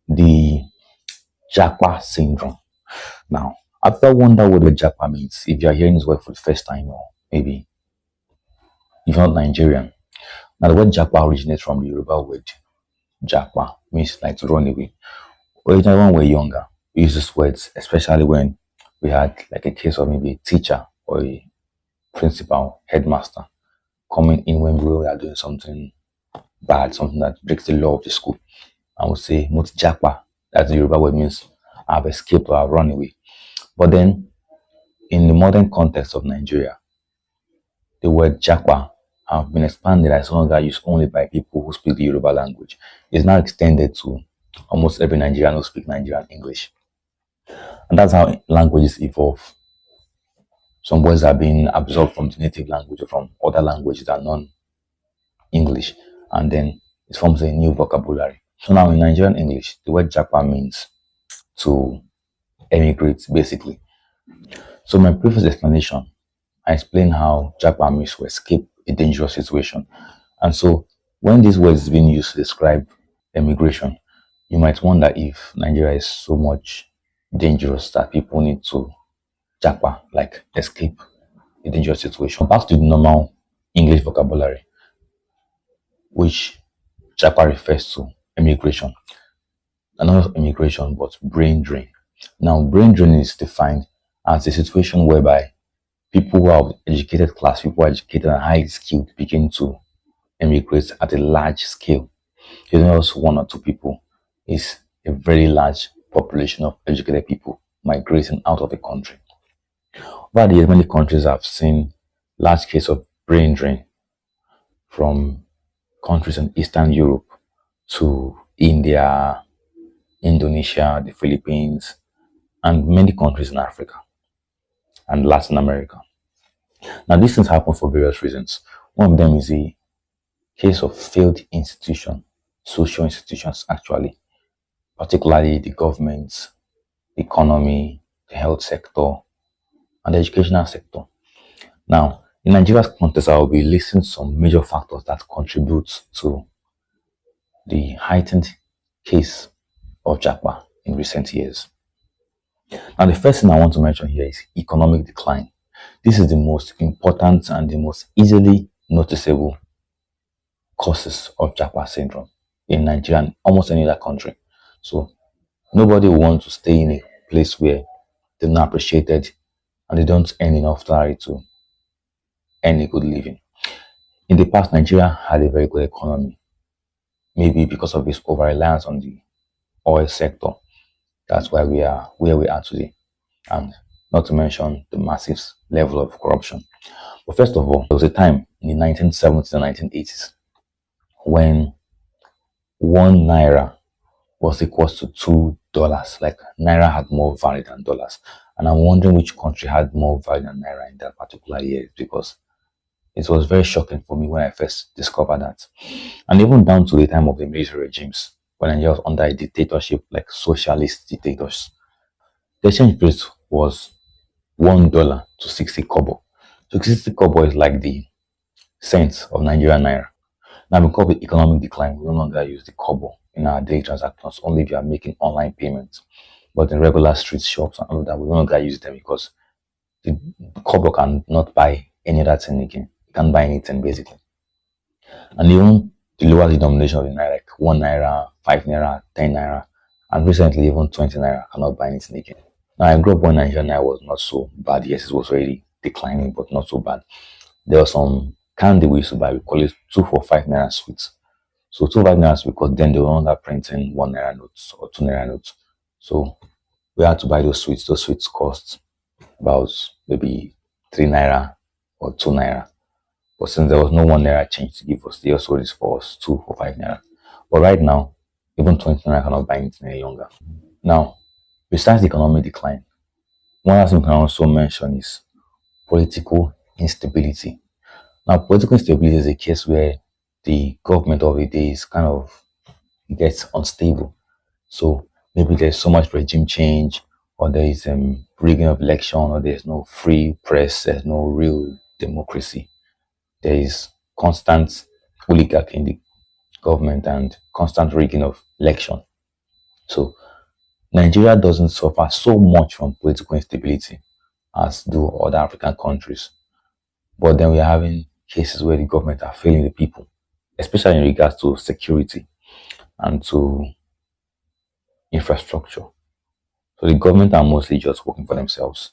the Japa syndrome. Now, have you ever wondered what the Japa means? If you are hearing this word for the first time, or maybe if you're not Nigerian. Now, the word Japa originates from the Yoruba word Japa, means like to run away. Originally, when we were younger, we used these words, especially when we had like a case of maybe a teacher or a principal, headmaster coming in when we were doing something bad, something that breaks the law of the school. And we say, Mut Japa, that's the Yoruba word means I've escaped or I've run away. But then, in the modern context of Nigeria, the word Japa have been expanded as no longer used only by people who speak the Yoruba language. It's now extended to almost every Nigerian who speak Nigerian English. And that's how languages evolve. Some words are being absorbed from the native language or from other languages that are non-English. And then it forms a new vocabulary. So now in Nigerian English, the word Japa means to emigrate, basically. So my previous explanation, I explained how Japa means to escape a dangerous situation. And so when this word is being used to describe emigration, you might wonder if Nigeria is so much dangerous that people need to Japa, like escape a dangerous situation. Back to the normal English vocabulary, which Japa refers to emigration. And not immigration, but brain drain. Now, brain drain is defined as a situation whereby people who are educated class, people who are educated and highly skilled, begin to emigrate at a large scale. It's not just one or two people, it's a very large population of educated people migrating out of the country. Over the years, many countries have seen large cases of brain drain from countries in Eastern Europe to India, Indonesia, the Philippines, and many countries in Africa and Latin America. Now, these things happen for various reasons. One of them is a case of failed institution, social institutions actually, particularly the government, the economy, the health sector, and the educational sector. Now, in Nigeria's context, I will be listing some major factors that contribute to the heightened case of Japa in recent years. Now, the first thing I want to mention here is economic decline. This is the most important and the most easily noticeable causes of Japa syndrome in Nigeria and almost any other country. So, nobody will want to stay in a place where they're not appreciated and they don't earn enough salary to earn a good living. In the past, Nigeria had a very good economy, maybe because of its over reliance on the oil sector. That's why we are where we are today. And not to mention the massive level of corruption. But first of all, there was a time in the 1970s and 1980s when 1 naira was equal to $2. Like naira had more value than dollars. And I'm wondering which country had more value than naira in that particular year, because it was very shocking for me when I first discovered that. And even down to the time of the military regimes, when Nigeria was under a dictatorship, like socialist dictators, the exchange rate was $1 to 60 kobo. So 60 kobo is like the cents of Nigerian naira. Now, because of the economic decline, we no longer use the kobo in our daily transactions, only if you are making online payments. But in regular street shops and all of that, we no longer use them because the kobo cannot buy any other thing again. It can't buy anything basically. And even the lower denomination of the naira, like 1 naira, 5 naira, 10 naira, and recently even 20 naira cannot buy anything again. Now, I grew up when Nigerian naira was not so bad. Yes, it was already declining, but not so bad. There was some candy we used to buy. We call it 2 for 5 naira sweets. So 2 5 naira because then they were no longer printing 1 naira notes or 2 naira notes. So we had to buy those sweets. Those sweets cost about maybe 3 naira or 2 naira. But since there was no 1 naira change to give us, they also sold it for us 2 for 5 naira. But right now, even 20 naira cannot buy anything any longer. Now, besides the economic decline, one other thing we can also mention is political instability. Now, political instability is a case where the government of the day is kind of gets unstable. So maybe there's so much regime change, or there is rigging of election, or there's no free press, there's no real democracy. There is constant oligarchy in the government and constant rigging of election. So Nigeria doesn't suffer so much from political instability as do other African countries. But then we are having cases where the government are failing the people, especially in regards to security and to infrastructure. So the government are mostly just working for themselves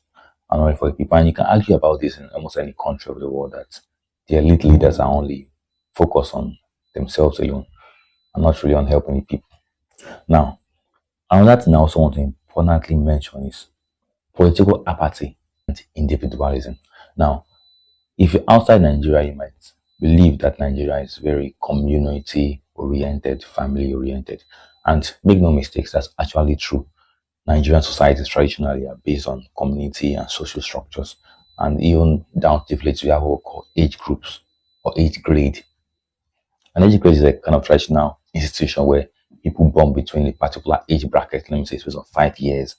and only for the people. And you can argue about this in almost any country of the world that the elite leaders are only focused on themselves alone and not really on helping the people. Now, another thing I also want to importantly mention is political apathy and individualism. Now, if you're outside Nigeria, you might believe that Nigeria is very community oriented, family oriented. And make no mistakes, that's actually true. Nigerian societies traditionally are based on community and social structures. And even down to the village, we have what we call age groups or age grade. An age grade is a kind of traditional institution where people born between a particular age bracket, let me say space of 5 years,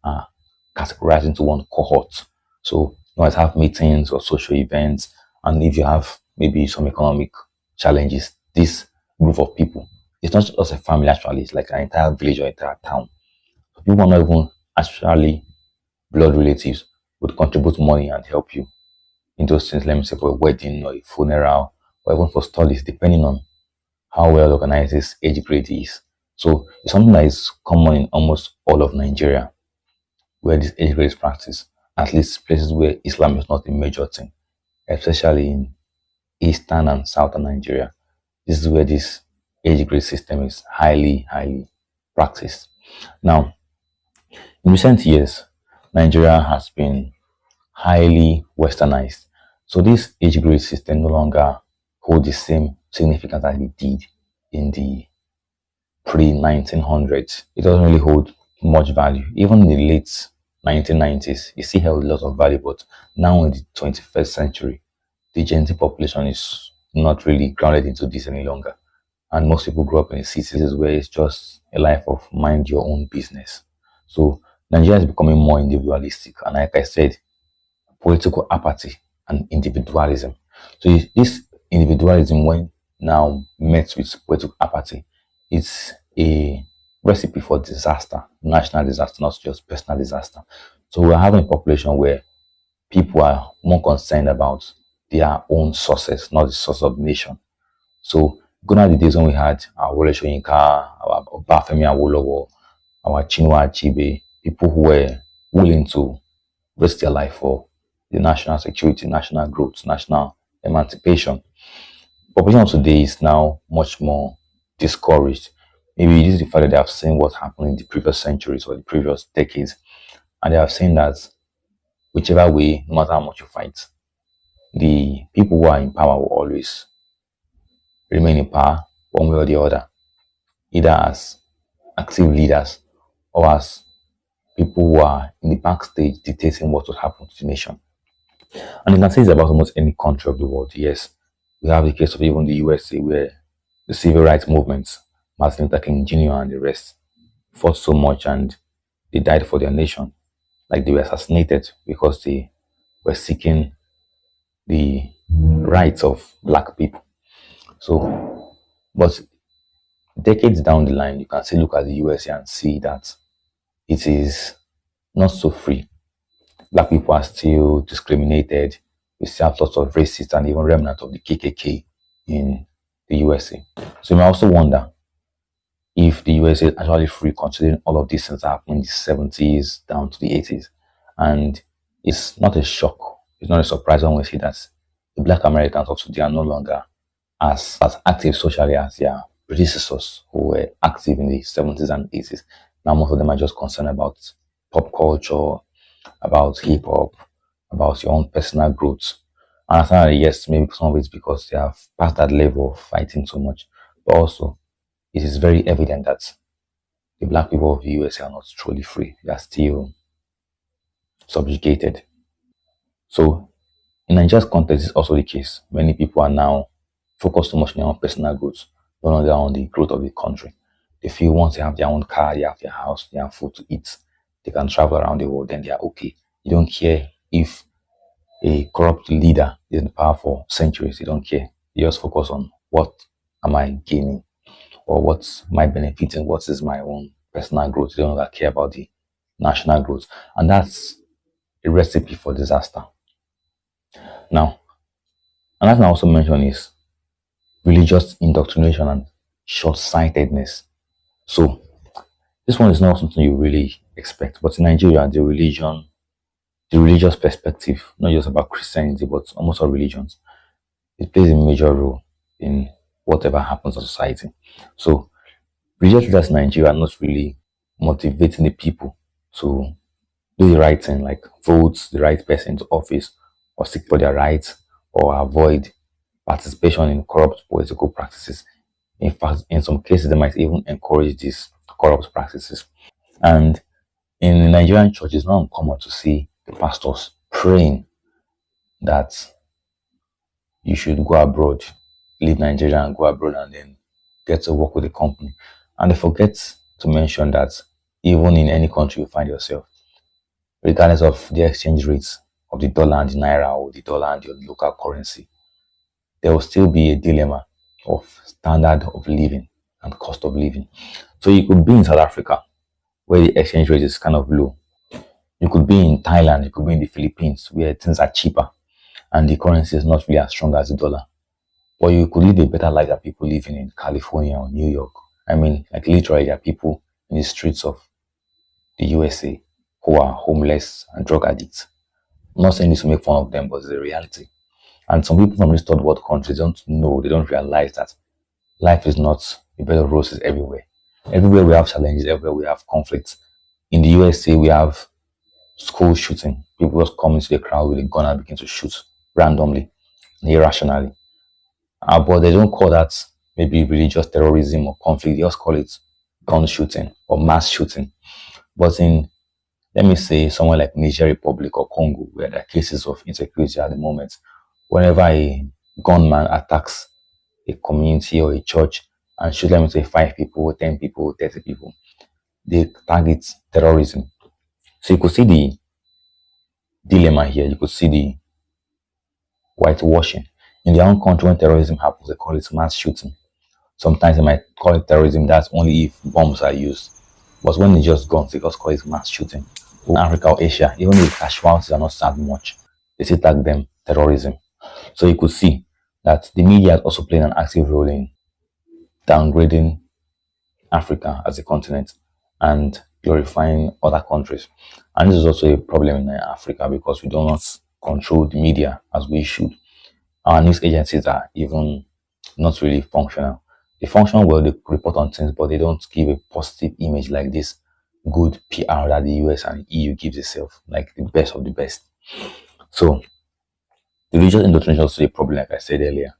are categorized into one cohort. So you might have meetings or social events, and if you have maybe some economic challenges, this group of people, it's not just a family actually, it's like an entire village or entire town. So people are not even actually blood relatives would contribute money and help you in those things, let me say for a wedding or a funeral or even for studies, depending on how well organized this age grade is. So it's something that is common in almost all of Nigeria where this age grade is practiced, at least places where Islam is not a major thing, especially in eastern and southern Nigeria. This is where this age grade system is highly practiced. Now, in recent years, Nigeria has been highly westernized. So this age grade system no longer holds the same significance as it did in the pre-1900s. It doesn't really hold much value. Even in the late 1990s, it still held a lot of value, but now in the 21st century, the Gen Z population is not really grounded into this any longer. And most people grow up in cities where it's just a life of mind your own business. So Nigeria is becoming more individualistic. And like I said, political apathy and individualism. So this individualism, when now met with political apathy, it's a recipe for disaster, national disaster, not just personal disaster. So we're having a population where people are more concerned about their own sources, not the source of the nation. So gone are the days when we had our Wole Soyinka, our Obafemi Awolowo, our Chinua Achebe, people who were willing to risk their life for the national security, national growth, national emancipation. Population of today is now much more discouraged. Maybe it is the fact that they have seen what happened in the previous centuries or the previous decades, and they have seen that whichever way, no matter how much you fight, the people who are in power will always remain in power one way or the other, either as active leaders or as people who are in the backstage dictating what will happen to the nation. And you can say it's about almost any country of the world. Yes, we have the case of even the USA where the civil rights movements, Martin Luther King Jr. and the rest, fought so much and they died for their nation. Like they were assassinated because they were seeking the rights of black people. So, but decades down the line, you can still look at the USA and see that it is not so free. Black people are still discriminated. We still have lots of racists and even remnants of the KKK in the USA. So you may also wonder if the USA is actually free, considering all of these things happened in the 70s down to the 80s. And it's not a shock, it's not a surprise when we see that the black Americans of today are no longer as active socially as their predecessors who were active in the 70s and 80s. Now most of them are just concerned about pop culture, about hip hop, about your own personal growth. And I understand that yes, maybe some of it's because they have passed that level of fighting so much, but also it is very evident that the black people of the USA are not truly free. They are still subjugated. So in Nigeria's context, it's also the case. Many people are now focused too much on their own personal growth, no longer on the growth of the country. They feel once they have their own car, they have their house, they have food to eat, they can travel around the world, then they are okay. You don't care if a corrupt leader is in power for centuries. You don't care. You just focus on what am I gaining or what's my benefiting, what is my own personal growth. They don't care about the national growth. And that's a recipe for disaster. Now, another thing I also mention is religious indoctrination and short-sightedness. So this one is not something you really expect, but in Nigeria, the religious perspective, not just about Christianity, but almost all religions, it plays a major role in whatever happens in society. So religious leaders in Nigeria are not really motivating the people to do the right thing, like vote the right person into office or seek for their rights or avoid participation in corrupt political practices. In fact, in some cases, they might even encourage these corrupt practices. And in the Nigerian church, it's not uncommon to see the pastors praying that you should go abroad, leave Nigeria and go abroad and then get to work with the company. And they forget to mention that even in any country you find yourself, regardless of the exchange rates of the dollar and the naira or the dollar and your local currency, there will still be a dilemma of standard of living and cost of living. So you could be in South Africa where the exchange rate is kind of low. You could be in Thailand, you could be in the Philippines where things are cheaper and the currency is not really as strong as the dollar. Or you could live a better life than people living in California or New York. I mean, like literally, there are people in the streets of the USA who are homeless and drug addicts. I'm not saying this to make fun of them, but it's a reality. And some people from these third world countries don't know, they don't realize that life is not a bed of roses everywhere. Everywhere we have challenges, everywhere we have conflicts. In the USA, we have school shooting. People just come into the crowd with a gun and begin to shoot randomly and irrationally. But they don't call that maybe religious terrorism or conflict. They just call it gun shooting or mass shooting. But in, let me say, somewhere like Niger Republic or Congo, where there are cases of insecurity at the moment, whenever a gunman attacks a community or a church and shoot, let me say, 5 people, 10 people, 30 people, they target terrorism. So you could see the dilemma here. You could see the whitewashing. In their own country, when terrorism happens, they call it mass shooting. Sometimes they might call it terrorism, that's only if bombs are used. But when it's just guns, they just call it mass shooting. In Africa or Asia, even if casualties are not that much, they still tag them terrorism. So you could see that the media has also played an active role in downgrading Africa as a continent and glorifying other countries. And this is also a problem in Africa because we do not control the media as we should. Our news agencies are even not really functional. They function well, they report on things, but they don't give a positive image like this good PR that the US and EU gives itself, like the best of the best. So the religious indoctrination is also a problem, like I said earlier.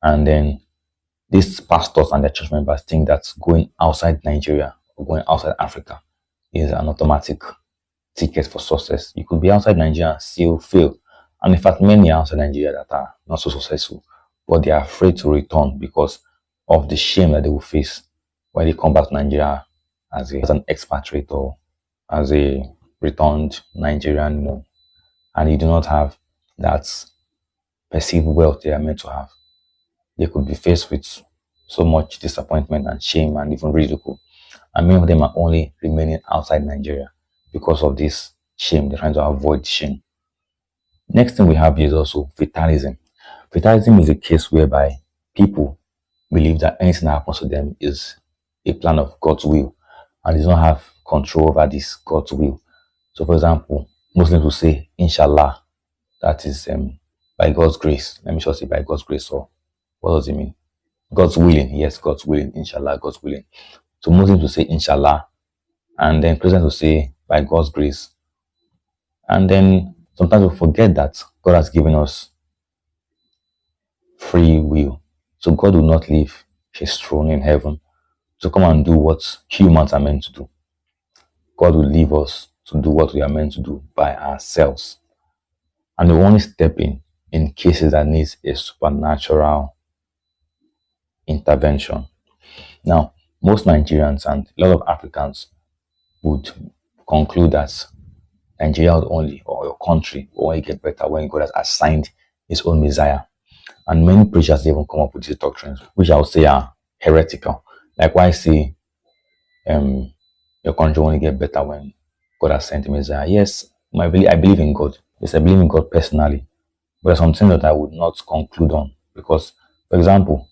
And then these pastors and their church members think that going outside Nigeria or going outside Africa is an automatic ticket for success. You could be outside Nigeria and still fail. And in fact, many outside Nigeria that are not so successful, but they are afraid to return because of the shame that they will face when they come back to Nigeria as an expatriate or as a returned Nigerian, and you do not have that perceived wealth they are meant to have. They could be faced with so much disappointment and shame and even ridicule. And many of them are only remaining outside Nigeria because of this shame. They're trying to avoid shame. Next thing we have here is also fatalism. Fatalism is a case whereby people believe that anything that happens to them is a plan of God's will and they don't have control over this God's will. So, for example, Muslims will say, Inshallah, that is by God's grace. Let me just say by God's grace. So, what does it mean? God's willing. Yes, God's willing. Inshallah, God's willing. So, Muslims will say, Inshallah, and then Christians will say, by God's grace. And then sometimes we forget that God has given us free will. So God will not leave his throne in heaven to come and do what humans are meant to do. God will leave us to do what we are meant to do by ourselves. And we only step in cases that needs a supernatural intervention. Now, most Nigerians and a lot of Africans would conclude that Nigeria would only, or your country, will only get better when God has assigned his own Messiah. And many preachers even come up with these doctrines, which I would say are heretical. Like why say Your country will only get better when God has sent a Messiah. Yes, I believe in God. Yes, I believe in God personally. But there's something that I would not conclude on. Because, for example,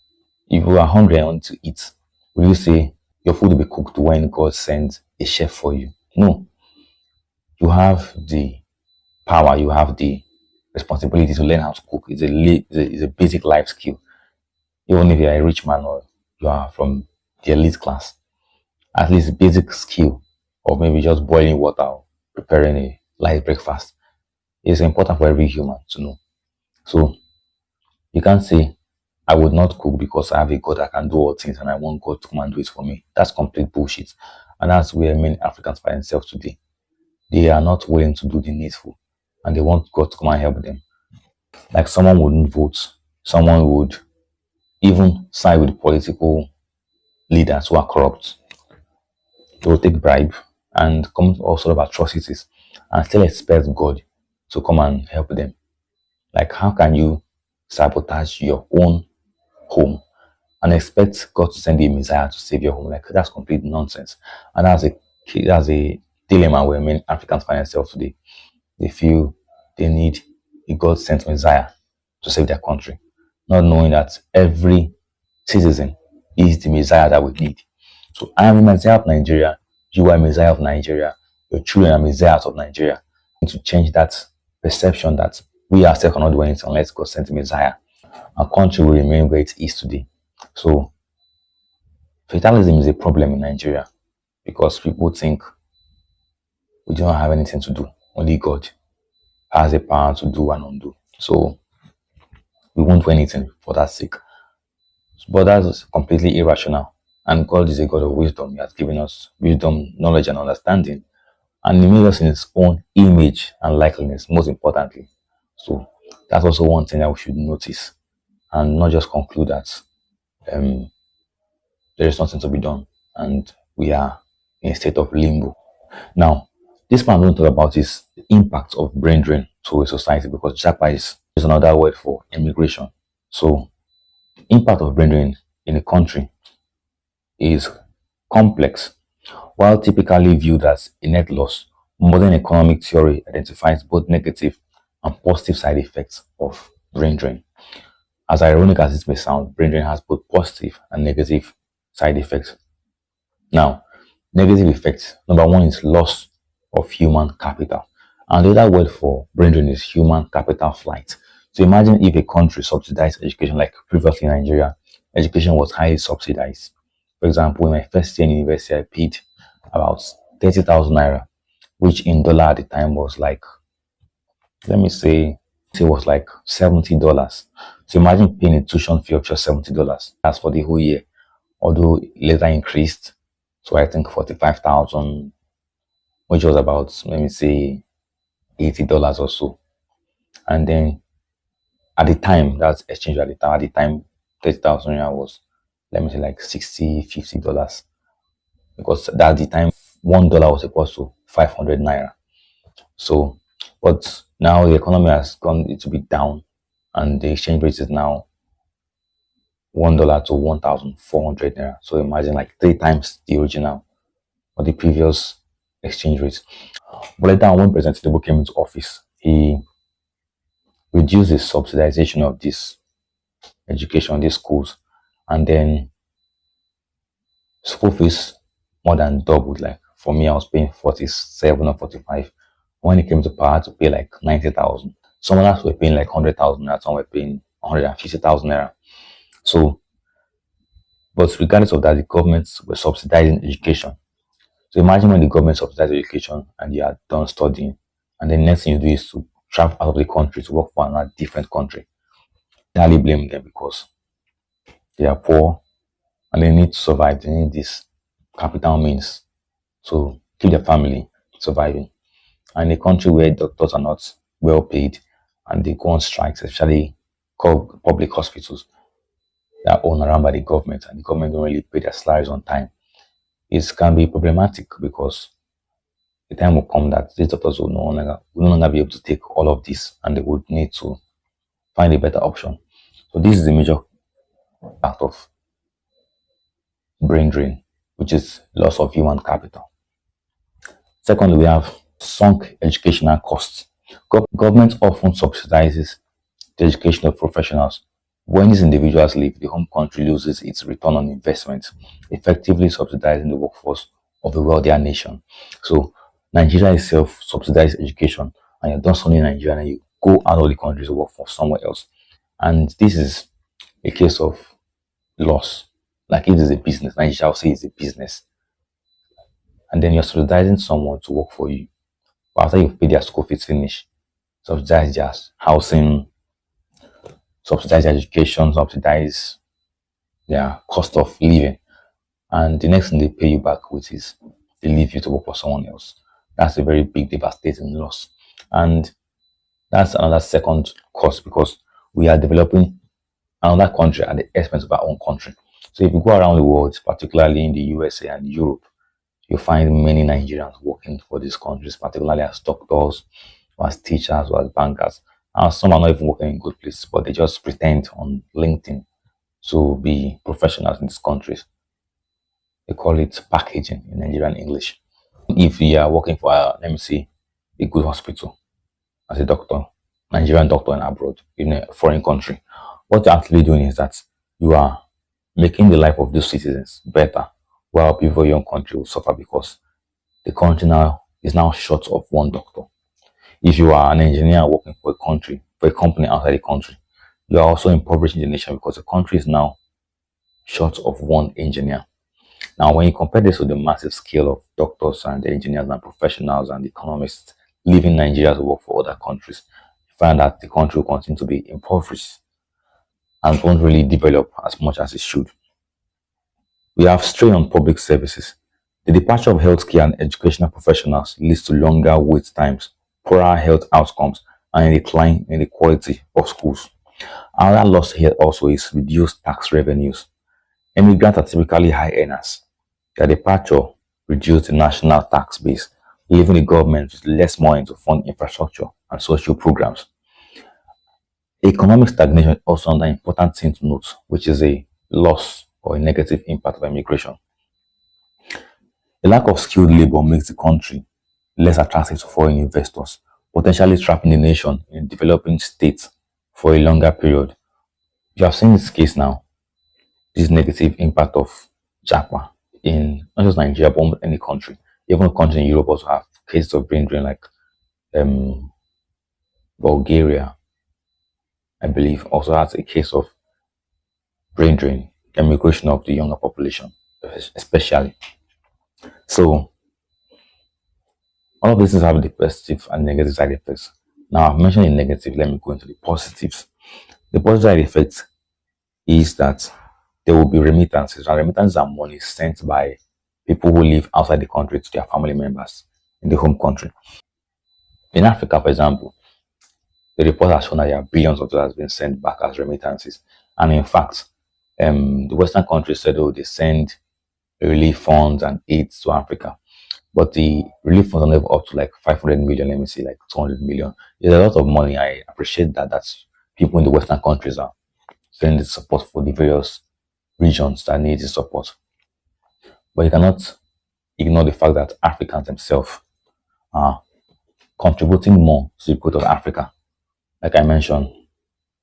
if you are hungry and want to eat, will you say your food will be cooked when God sends a chef for you? No. You have the power, you have the responsibility to learn how to cook. It's a basic life skill. Even if you're a rich man or you are from the elite class, at least basic skill of maybe just boiling water or preparing a light breakfast is important for every human to know. So you can't say I would not cook because I have a God that can do all things and I want God to come and do it for me. That's complete bullshit. And that's where many Africans find themselves today. They are not willing to do the needful and they want God to come and help them. Like someone wouldn't vote, someone would even side with political leaders who are corrupt. They will take bribe and commit all sort of atrocities and still expect God to come and help them. Like how can you sabotage your own home and expect God to send a Messiah to save your home? Like that's complete nonsense. And that's a dilemma where many Africans find themselves today. They feel they need a God sent Messiah to save their country, not knowing that every citizen is the Messiah that we need. So I am the Messiah of Nigeria, you are Messiah of Nigeria, your children are Messiahs of Nigeria. We need to change that perception that we ourselves cannot do anything unless God sent a Messiah. Our country will remain where it is today. So fatalism is a problem in Nigeria because people think we do not have anything to do. Only God has the power to do and undo. So we won't do anything for that sake. But that's completely irrational. And God is a God of wisdom. He has given us wisdom, knowledge, and understanding. And He made us in His own image and likeness, most importantly. So that's also one thing that we should notice and not just conclude that um, there is nothing to be done and we are in a state of limbo. Now, this part I'm going to talk about is the impact of brain drain to a society because Japa is another word for emigration. So, impact of brain drain in a country is complex. While typically viewed as a net loss, modern economic theory identifies both negative and positive side effects of brain drain. As ironic as it may sound, brain drain has both positive and negative side effects. Now, negative effects. Number one is loss of human capital. And the other word for brain drain is human capital flight. So imagine if a country subsidized education like previously in Nigeria, education was highly subsidized. For example, in my first year in university, I paid about 30,000 naira, which in dollar at the time was like, let me say, it was like $70. So imagine paying a tuition fee of just $70. That's for the whole year, although it later increased to I think 45,000, which was about, let me say, $80 or so. And then at the time, that's exchange at the time, 30,000 naira was, let me say, like 60, $50. Because at the time, $1 was equal to 500 naira. So, but now the economy has gone a little bit down, and the exchange rate is now $1 to 1,400 naira. So imagine like three times the original or the previous exchange rate. But later on, when President Tinubu came into office, he reduced the subsidization of this education, these schools, and then school fees more than doubled. Like for me, I was paying 47 or 45. When it came to power, to pay like 90,000. Some others were paying like 100,000 naira, some were paying 150,000 naira. So, but regardless of that, the governments were subsidizing education. So imagine when the government subsidizes education and you are done studying, and the next thing you do is to travel out of the country to work for another different country. I entirely blame them because they are poor and they need to survive. They need this capital means to keep their family surviving. And in a country where doctors are not well paid and they go on strikes, especially public hospitals that are owned around by the government, and the government don't really pay their salaries on time, it can be problematic because the time will come that these doctors will no longer be able to take all of this and they would need to find a better option. So this is the major part of brain drain, which is loss of human capital. Secondly, we have sunk educational costs. Government often subsidizes the education of professionals. When these individuals leave, the home country loses its return on investment, effectively subsidizing the workforce of a wealthier nation. So Nigeria itself subsidizes education, and you're done something in Nigeria and you go out of the country to work for somewhere else. And this is a case of loss. Like if it's a business, Nigeria will say it's a business. And then you're subsidizing someone to work for you. But after you've paid their school fees finish, subsidize their housing, subsidize their education, subsidize their cost of living. And the next thing they pay you back with is they leave you to work for someone else. That's a very big devastating loss. And that's another second cost because we are developing another country at the expense of our own country. So if you go around the world, particularly in the USA and Europe, you find many Nigerians working for these countries, particularly as doctors, or as teachers, or as bankers. And some are not even working in good places, but they just pretend on LinkedIn to be professionals in these countries. They call it packaging in Nigerian English. If you are working for, let me see, a good hospital as a doctor, Nigerian doctor in abroad, in a foreign country, what you're actually doing is that you are making the life of those citizens better, while people in your country will suffer because the country now is now short of one doctor. If you are an engineer working for a country, for a company outside the country, you are also impoverishing the nation because the country is now short of one engineer. Now, when you compare this with the massive scale of doctors and engineers and professionals and economists leaving Nigeria to work for other countries, you find that the country will continue to be impoverished and won't really develop as much as it should. We have strain on public services. The departure of healthcare and educational professionals leads to longer wait times, poorer health outcomes, and a decline in the quality of schools. Another loss here also is reduced tax revenues. Immigrants are typically high earners. Their departure reduced the national tax base, leaving the government with less money to fund infrastructure and social programs. Economic stagnation is also another important thing to note, which is a loss or a negative impact of immigration. The lack of skilled labor makes the country less attractive to foreign investors, potentially trapping the nation in developing states for a longer period. You have seen this case now, this negative impact of Japa in not just Nigeria, but almost any country. Even countries in Europe also have cases of brain drain, like um, Bulgaria, I believe, also has a case of brain drain, immigration of the younger population, especially. So, all of these things have the positive and negative side effects. Now, I've mentioned the negative, let me go into the positives. The positive side effect is that there will be remittances, and remittances are money sent by people who live outside the country to their family members in the home country. In Africa, for example, the report has shown that there are billions of dollars being sent back as remittances. And in fact, the Western countries said, oh, they send relief funds and aid to Africa. But the relief funds are never up to like 500 million, let me see, like 200 million. It's a lot of money. I appreciate that. That's people in the Western countries are sending the support for the various regions that need the support. But you cannot ignore the fact that Africans themselves are contributing more to the growth of Africa. Like I mentioned,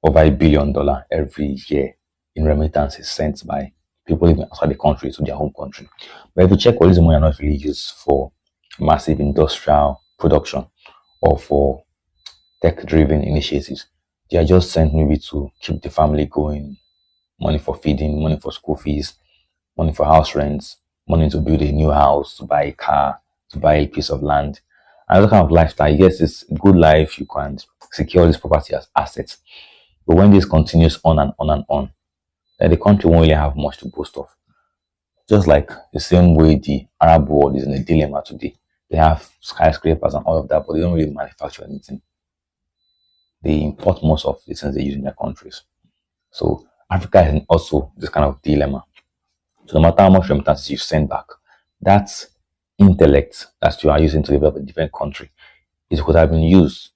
over $1 billion every year in remittances sent by people living outside the country to their home country. But if you check, all these money are not really used for massive industrial production or for tech-driven initiatives. They are just sent maybe to keep the family going, money for feeding, money for school fees, money for house rents, money to build a new house, to buy a car, to buy a piece of land. Another kind of lifestyle, yes, it's a good life. You can secure this property as assets. But when this continues on and on and on, then the country won't really have much to boast of. Just like the same way the Arab world is in a dilemma today. They have skyscrapers and all of that, but they don't really manufacture anything. They import most of the things they use in their countries. So Africa is in also this kind of dilemma. So no matter how much remittances you send back, that intellect that you are using to develop a different country, it could have been used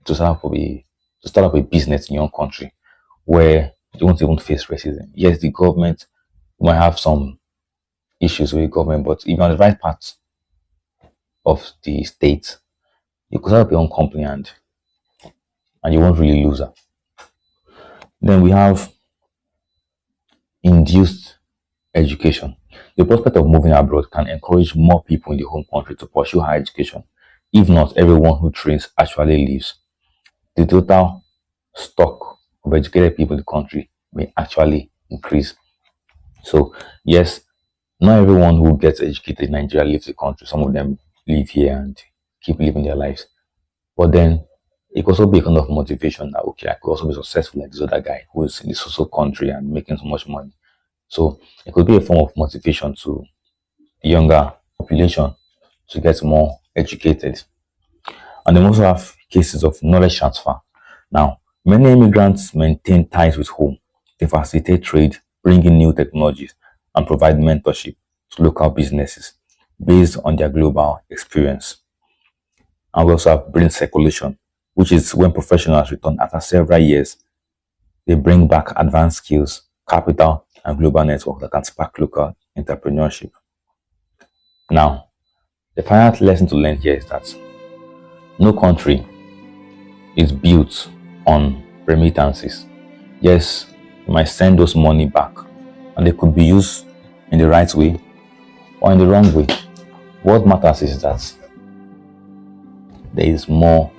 to start up a business in your own country where you won't even face racism. Yes, the government might have some issues with the government, but if you're on the right path of the state, you could set up your own company and you won't really lose her. Then we have induced education. The prospect of moving abroad can encourage more people in the home country to pursue higher education. If not, everyone who trains actually leaves. The total stock of educated people in the country may actually increase. So, yes, not everyone who gets educated in Nigeria leaves the country. Some of them live here and keep living their lives. But then it could also be a kind of motivation that, okay, I could also be successful like this other guy who is in this social country and making so much money. So it could be a form of motivation to the younger population to get more educated. And then we also have cases of knowledge transfer. Now, many immigrants maintain ties with home. They facilitate trade, bring in new technologies, and provide mentorship to local businesses based on their global experience. And we also have brain circulation, which is when professionals return after several years. They bring back advanced skills, capital, and global network that can spark local entrepreneurship. Now, the final lesson to learn here is that no country is built on remittances. Yes, you might send those money back and they could be used in the right way or in the wrong way. What matters is that there is more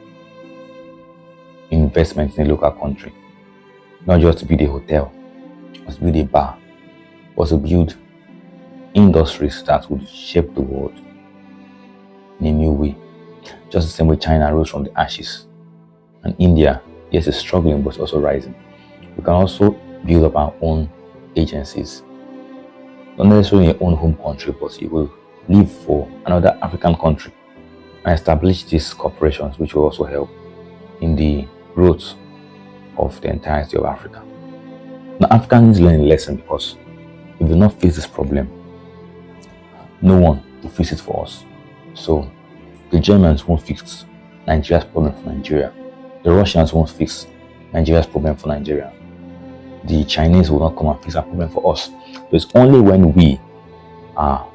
investment in the local country, not just to build a hotel, or to build a bar, but to build industries that would shape the world in a new way. Just the same way China rose from the ashes. And India, yes, is struggling, but also rising. We can also build up our own agencies, not necessarily in your own home country, but you will live for another African country and establish these corporations, which will also help in the growth of the entirety of Africa. Now, Africa needs to learn a lesson because if we do not face this problem, no one will fix it for us. So, the Germans won't fix Nigeria's problem for Nigeria. The Russians won't fix Nigeria's problem for Nigeria. The Chinese will not come and fix our problem for us. So it's only when we are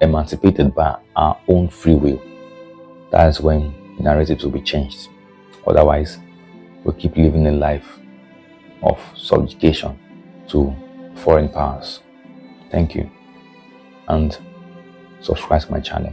emancipated by our own free will that's when the narrative will be changed. Otherwise, we'll keep living a life of subjugation to foreign powers. Thank you, and subscribe to my channel.